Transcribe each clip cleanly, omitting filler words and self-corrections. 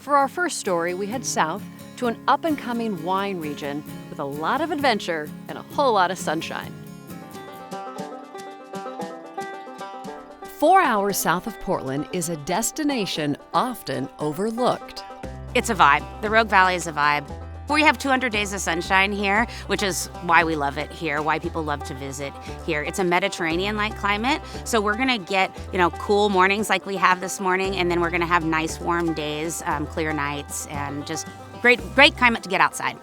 For our first story, we head south to an up-and-coming wine region with a lot of adventure and a whole lot of sunshine. 4 hours south of Portland is a destination often overlooked. It's a vibe. The Rogue Valley is a vibe. We have 200 days of sunshine here, which is why we love it here, why people love to visit here. It's a Mediterranean-like climate, so we're gonna get, cool mornings like we have this morning, and then we're gonna have nice warm days, clear nights, and just great climate to get outside.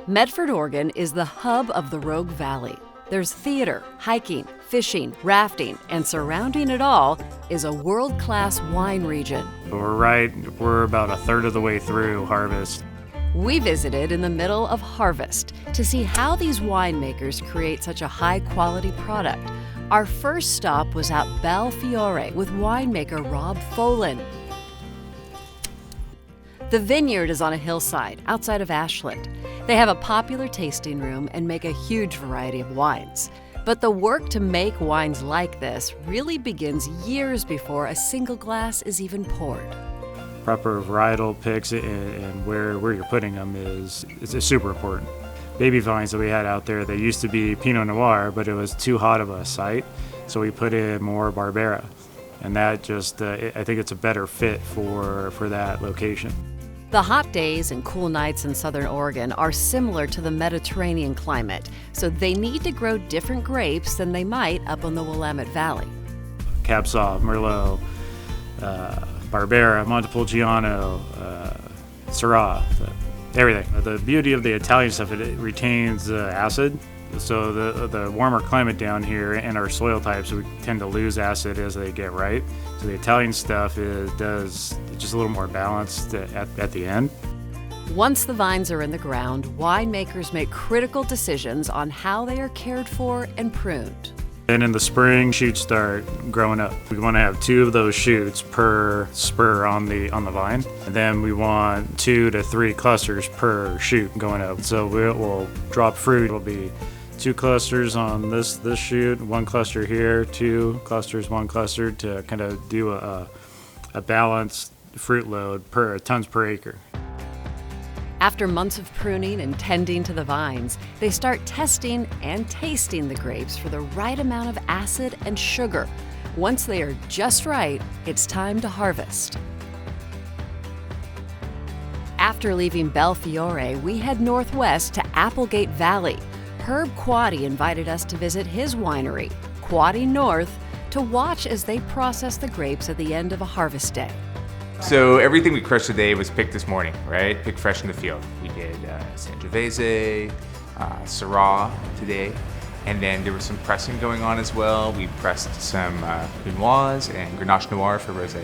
Medford, Oregon is the hub of the Rogue Valley. There's theater, hiking, fishing, rafting, and surrounding it all is a world-class wine region. We're about a third of the way through harvest. We visited in the middle of harvest to see how these winemakers create such a high-quality product. Our first stop was at Bel Fiore with winemaker Rob Folan. The vineyard is on a hillside outside of Ashland. They have a popular tasting room and make a huge variety of wines. But the work to make wines like this really begins years before a single glass is even poured. Proper varietal picks and where you're putting them is super important. Baby vines that we had out there, they used to be Pinot Noir, but it was too hot of a site, so we put in more Barbera. And that just, I think it's a better fit for that location. The hot days and cool nights in southern Oregon are similar to the Mediterranean climate, so they need to grow different grapes than they might up on the Willamette Valley. Cab Sauv, Merlot, Barbera, Montepulciano, Syrah, everything. The beauty of the Italian stuff, it retains acid. So the warmer climate down here and our soil types, we tend to lose acid as they get ripe. So the Italian stuff does just a little more balanced at the end. Once the vines are in the ground, winemakers make critical decisions on how they are cared for and pruned. Then in the spring, shoots start growing up. We want to have 2 of those shoots per spur on the vine. And then we want 2 to 3 clusters per shoot going up. So we'll drop fruit. It'll be 2 clusters on this shoot, 1 cluster here, 2 clusters, 1 cluster to kind of do a balanced fruit load tons per acre. After months of pruning and tending to the vines, they start testing and tasting the grapes for the right amount of acid and sugar. Once they are just right, it's time to harvest. After leaving Bel Fiore, we head northwest to Applegate Valley. Herb Quaddy invited us to visit his winery, Quaddy North, to watch as they process the grapes at the end of a harvest day. So everything we crushed today was picked this morning, right? Picked fresh in the field. We did Sangiovese, Syrah today, and then there was some pressing going on as well. We pressed some Pinot and Grenache Noir for rosé.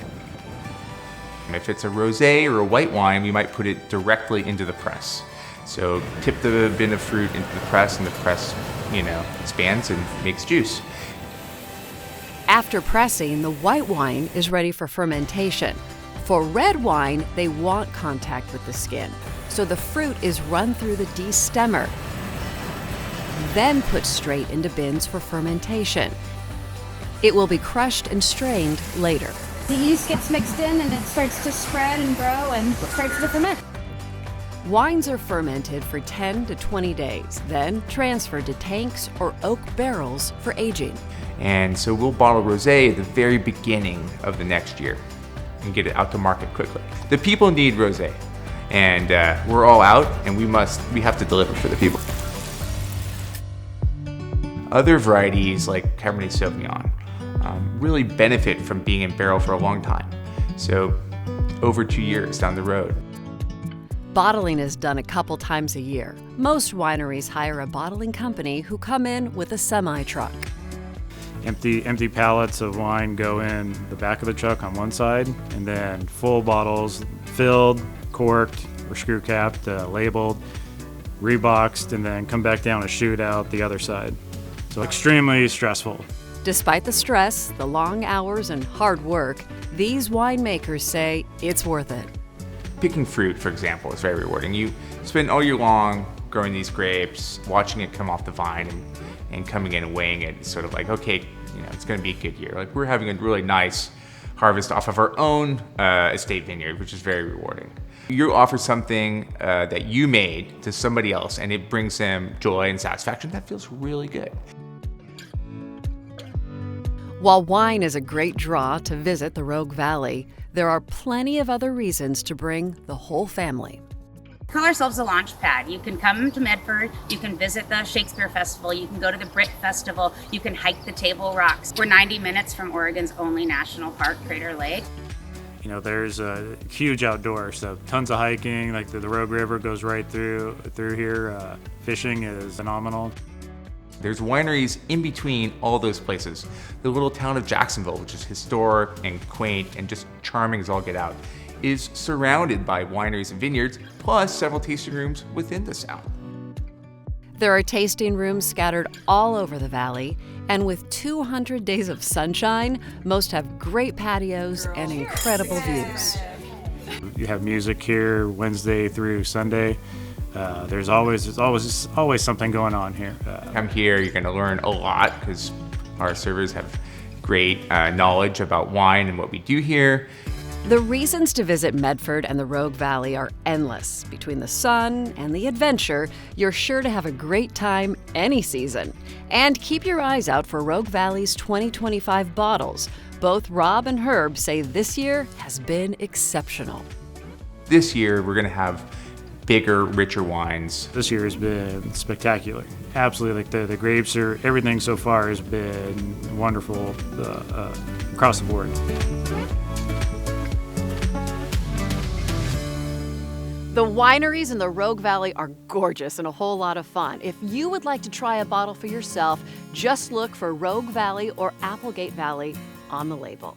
And if it's a rosé or a white wine, we might put it directly into the press. So tip the bin of fruit into the press, and the press, expands and makes juice. After pressing, the white wine is ready for fermentation. For red wine, they want contact with the skin, so the fruit is run through the destemmer, then put straight into bins for fermentation. It will be crushed and strained later. The yeast gets mixed in and it starts to spread and grow and starts to ferment. Wines are fermented for 10 to 20 days, then transferred to tanks or oak barrels for aging. And so we'll bottle rosé at the very beginning of the next year and get it out to market quickly. The people need rosé, and we're all out, and we have to deliver for the people. Other varieties like Cabernet Sauvignon really benefit from being in barrel for a long time, so over 2 years down the road. Bottling is done a couple times a year. Most wineries hire a bottling company who come in with a semi-truck. Empty pallets of wine go in the back of the truck on one side, and then full bottles filled, corked, or screw capped, labeled, reboxed, and then come back down a chute out the other side. So extremely stressful. Despite the stress, the long hours, and hard work, these winemakers say it's worth it. Picking fruit, for example, is very rewarding. You spend all year long growing these grapes, watching it come off the vine, and coming in and weighing it. It's sort of like, okay, it's going to be a good year. Like, we're having a really nice harvest off of our own estate vineyard, which is very rewarding. You offer something that you made to somebody else and it brings them joy and satisfaction. That feels really good. While wine is a great draw to visit the Rogue Valley, there are plenty of other reasons to bring the whole family. Call ourselves a launch pad. You can come to Medford, you can visit the Shakespeare Festival, you can go to the Brit Festival, you can hike the Table Rocks. We're 90 minutes from Oregon's only national park, Crater Lake. You know, there's a huge outdoor, so tons of hiking, like the Rogue River goes right through here. Fishing is phenomenal. There's wineries in between all those places. The little town of Jacksonville, which is historic and quaint and just charming as all get out, is surrounded by wineries and vineyards, plus several tasting rooms within the South. There are tasting rooms scattered all over the valley, and with 200 days of sunshine, most have great patios and incredible views. You have music here Wednesday through Sunday. There's always something going on here. Come here, you're gonna learn a lot because our servers have great knowledge about wine and what we do here. The reasons to visit Medford and the Rogue Valley are endless. Between the sun and the adventure, you're sure to have a great time any season. And keep your eyes out for Rogue Valley's 2025 bottles. Both Rob and Herb say this year has been exceptional. This year, we're gonna have bigger, richer wines. This year has been spectacular. Absolutely, like the grapes are, everything so far has been wonderful across the board. The wineries in the Rogue Valley are gorgeous and a whole lot of fun. If you would like to try a bottle for yourself, just look for Rogue Valley or Applegate Valley on the label.